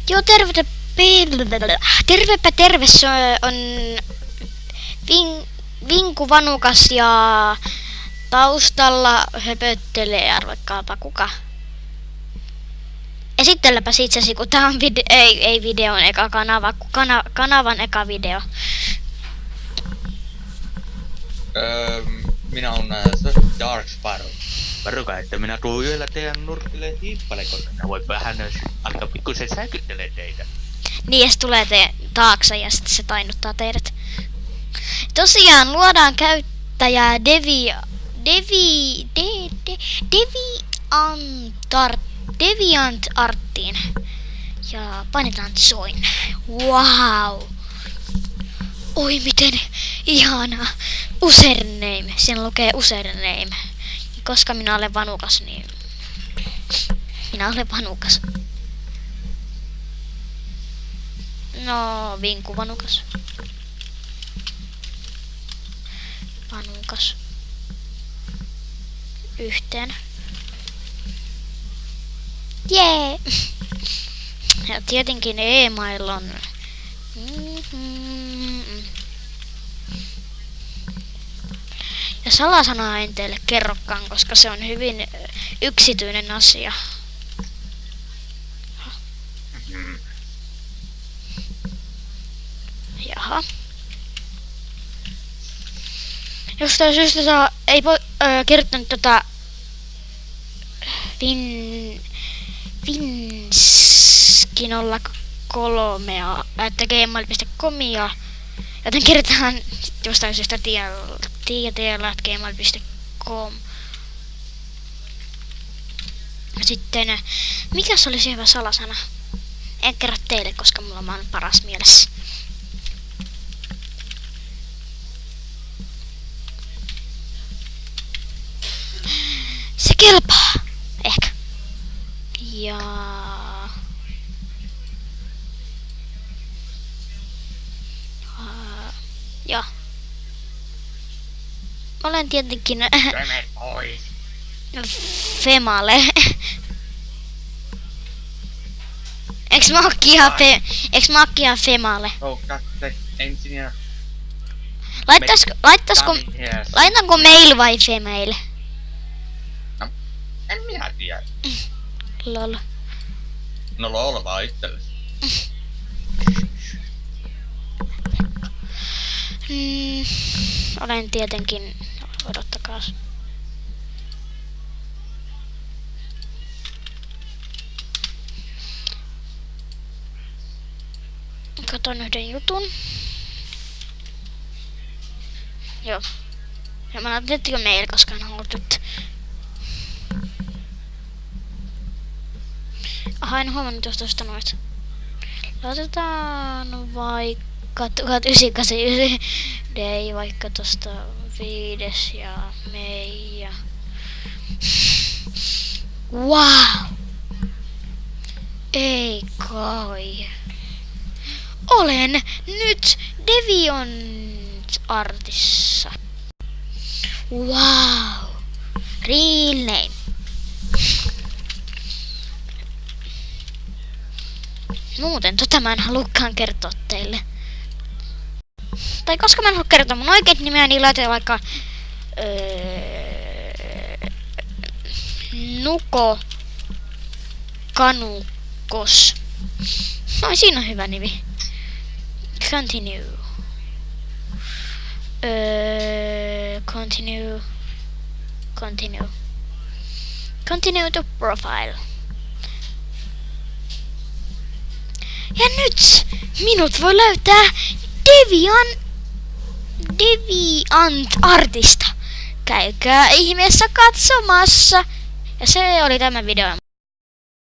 Joo, tervepä terve, se on Vinku Vanukas ja taustalla höpöttelee arvakkaapa kuka. Esitelläpä itsesi, kun tää on ei videon eka kanava, kun kanavan eka video. Minä olen Dark Sparrow. Varokaa, että minä tuun yöllä teidän nurkille hiippalle, koska ne voi vähän alkaa pikkusen säkyttelee teitä. Niin, se tulee taakse ja sitten se tainuttaa teidät. Tosiaan luodaan käyttäjää Deviant Arttiin. Ja painetaan join. Wow! Oi miten ihanaa. Username. Siinä lukee username. Koska minä olen vanukas, niin minä olen vanukas. No, Vinku Vanukas. Vanukas. Yhteen. Jee! Ja tietenkin e-mail on. Ja salasanaa en teille kerrokaan, koska se on hyvin yksityinen asia. Jaha. Jostain syystä ei voi kertonut Vinski03 että gmail.comia. Joten kirjoitetaan jostain syystä gmail.com. Sitten, mikä se olisi hyvä salasana? En kerro teille, koska mulla on paras mielessä. Se kelpaa. Ehkä. Ja... Joo. Olen tietenkin... Female. Eiks mä oon female? Laitanko mail vai female? No, en minä tiedä. Lol. No lol vaan itsellesi. Olen tietenkin... Odottakaas. Katon yhden jutun. Joo. Ja mä laitan tietenkin mail, koska en halua nyt. Aha, en huomannut tuosta noita. Laitetaan vaikka 1989 day, vaikka tosta 5. ja meija. Wow! Ei kai. Olen nyt Deviant Artissa. Wow! Real name. Muuten mä en halukaan kertoa teille. Tai koska mä en halua kertoa mun oikeet nimeä, niin laitetaan vaikka Nuko Kanukos. No, siinä on hyvä nimi. Continue. Continue to profile. Ja nyt minut voi löytää Deviant Artista. Käykää ihmeessä katsomassa. Ja se oli tämä video.